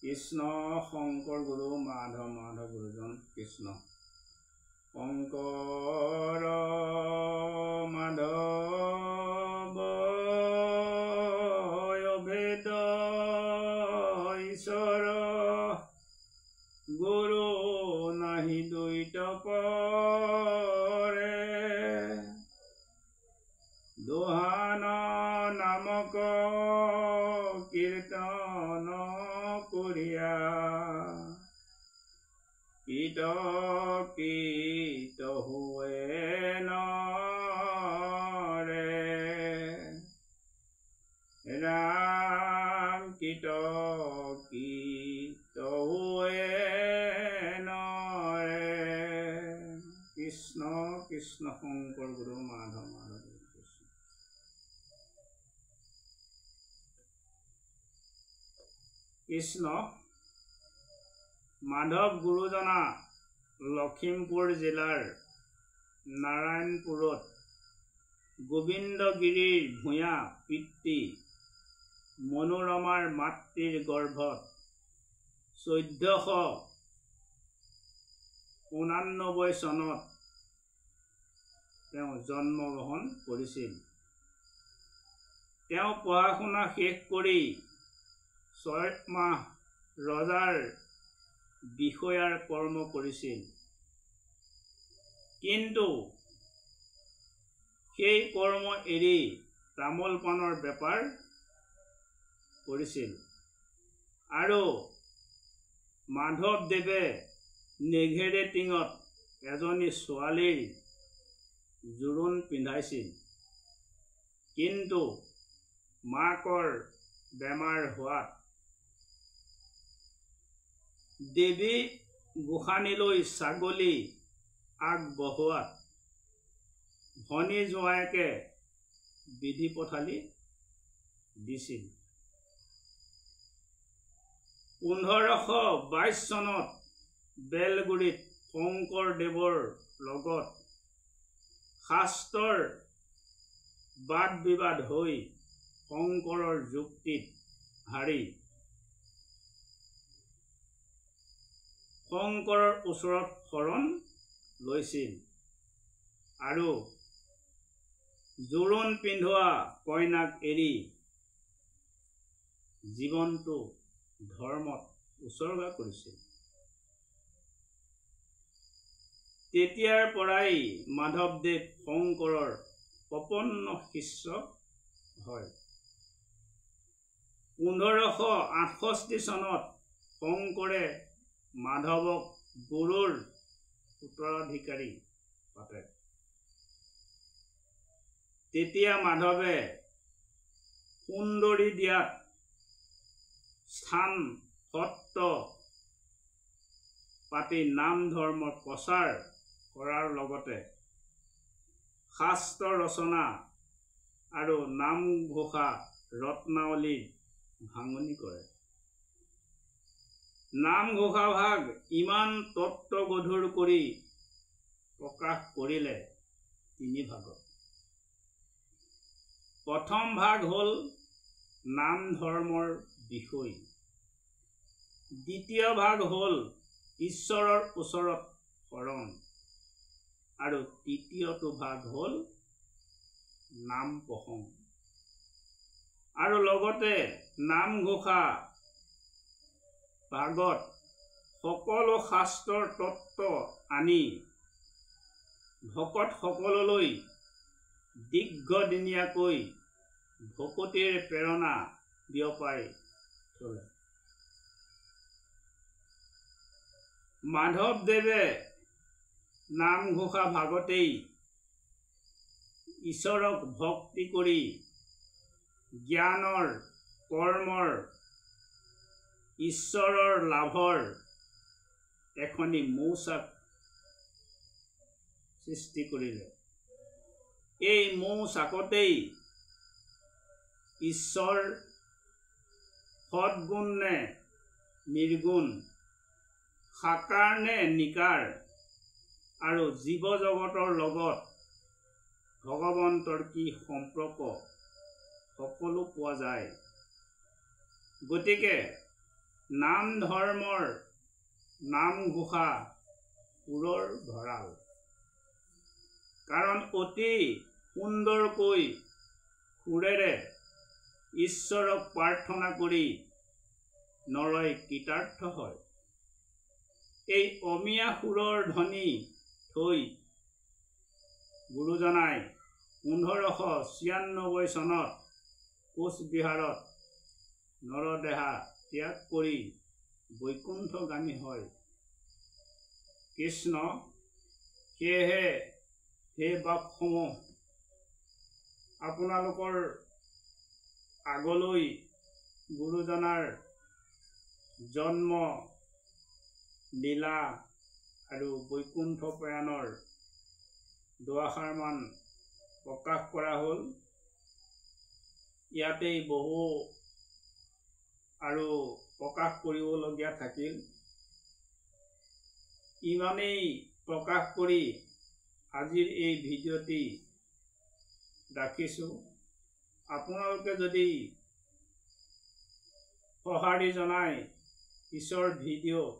কৃষ্ণ শংকৰ গুৰু মাধৱ মাধৱ গুৰুজন কৃষ্ণ শংকৰ মাধৱ অভেদ ঈশ্বৰ গুৰু নাহি দ্বৈত পৰে দোহান নামক কীৰ্তন কৰিয়া কীট হোৱে নৰে ৰাম কীট হোৱে নৰে কৃষ্ণ কৃষ্ণ শংকৰ গুৰু মাধৱ মাধৱ কৃষ্ণ মাধৱ গুৰুজনা লখিমপুৰ জিলাৰ নাৰায়ণপুৰত গোবিন্দগিৰিৰ ভূঞা পিতৃ মনোৰমাৰ মাতৃৰ গৰ্ভত 1489 চনত তেওঁ জন্মগ্ৰহণ কৰিছিল। তেওঁ পঢ়া শুনা শেষ কৰি 6 মাহ ৰজাৰ বিষয়াৰ কৰ্ম কৰিছিল, কিন্তু সেই কৰ্ম এৰি তামোল পাণৰ বেপাৰ কৰিছিল আৰু মাধৱদেৱে নেঘেৰে টিঙত এজনী ছোৱালীৰ জোৰোণ পিন্ধাইছিল, কিন্তু মাকৰ বেমাৰ হোৱাত দেৱী গোসানীলৈ ছাগলী আগবঢ়োৱাত ভনী জোঁৱায়েকে বিধি পথালি দিছিল। 1522 চনত বেলগুৰিত শংকৰদেৱৰ লগত শাস্ত্ৰৰ বাদ বিবাদ হৈ শংকৰৰ যুক্তিত হাৰি শংকৰৰ ওচৰত শৰণ লৈছিল আৰু জোৰোণ পিন্ধোৱা কইনাক এৰি জীৱনটো ধৰ্মত উচৰ্গা কৰিছিল। তেতিয়াৰ পৰাই মাধৱদেৱ শংকৰৰ প্ৰপন্ন শিষ্য হয়। 1568 চনত শংকৰে মাধৱক গুৰুৰ উত্তৰাধিকাৰী পাতে। তেতিয়া মাধৱে সুন্দৰী দিয়াত স্থান সত্ৰ পাতি নাম ধৰ্মৰ প্ৰচাৰ কৰাৰ লগতে শাস্ত্ৰ ৰচনা আৰু নামঘোষা ৰত্নাৱলীৰ ভাঙনি কৰে। নামঘোষা ভাগ ইমান তত্ত্বগধুৰ কৰি প্ৰকাশ কৰিলে 3 ভাগত। প্ৰথম ভাগ হ'ল নাম ধৰ্মৰ বিষয়, দ্বিতীয় ভাগ হ'ল ঈশ্বৰৰ ওচৰত শৰণ আৰু তৃতীয়টো ভাগ হ'ল নাম প্ৰসংগ আৰু লগতে নামঘোষা ভাগত সকলো শাস্ত্ৰৰ তত্ত্ব আনি ভকত সকললৈ দীৰ্ঘদিনীয়াকৈ ভকতিৰ প্ৰেৰণা বিয়পাই চলে। মাধৱদেৱে নামঘোষা ভাগতেই ঈশ্বৰক ভক্তি কৰি জ্ঞানৰ কৰ্মৰ ঈশ্বৰৰ লাভৰ এখনি মৌচাক সৃষ্টি কৰিলে। এই মৌচাকতেই ঈশ্বৰ সৎগুণ নে নিৰ্গুণ, সাকাৰ নে নিকাৰ আৰু জীৱ জগতৰ লগত ভগৱন্তৰ কি সম্পৰ্ক সকলো পোৱা যায়। গতিকে নাম ধৰ্মৰ নাম ঘোষা সুৰৰ ভঁৰাল। কাৰণ অতি সুন্দৰকৈ সুৰেৰে ঈশ্বৰক প্ৰাৰ্থনা কৰি নৰই কৃতাৰ্থ হয়। এই অমিয়া সুৰৰ ধ্বনি থৈ গুৰুজনাই 1596 চনত কোচবিহাৰত নৰদেহা ত্যাগ কৰি বৈকুণ্ঠগামী হয়। কৃষ্ণ সেয়েহে সেই বাপসমূহ আপোনালোকৰ আগলৈ গুৰুজনাৰ জন্ম লীলা আৰু বৈকুণ্ঠ প্ৰয়াণৰ দুআষাৰমান প্ৰকাশ কৰা হ'ল। ইয়াতেই বহু আৰু প্ৰকাশ কৰিবলগীয়া থাকিল। ইমানেই প্ৰকাশ কৰি আজিৰ এই ভিডিঅ'টি ৰাখিছোঁ। আপোনালোকে যদি সঁহাৰি জনাই পিছৰ ভিডিঅ'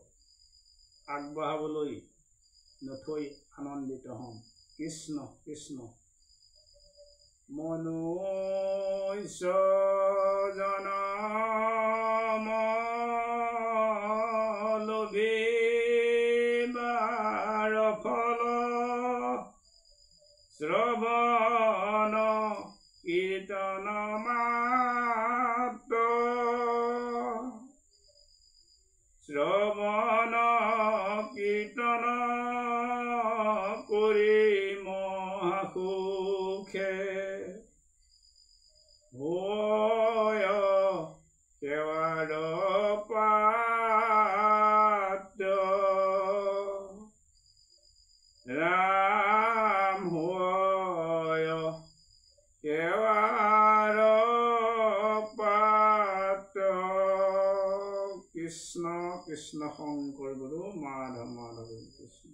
আগবঢ়াবলৈ নথৈ আনন্দিত হ'ম। কৃষ্ণ কৃষ্ণ। মনুষ্য জনম লভিবাৰ ফল শ্ৰৱণ কীৰ্তন মাত্ৰ। শ্ৰৱণ কীৰ্তন কৰি মহাসুখে হয় সেৱাৰ পাত্ৰ। ৰাম হয় সেৱাৰ পাত্ৰ। কৃষ্ণ কৃষ্ণ। শংকৰ গুৰু মাধৱ মাধৱ কৃষ্ণ।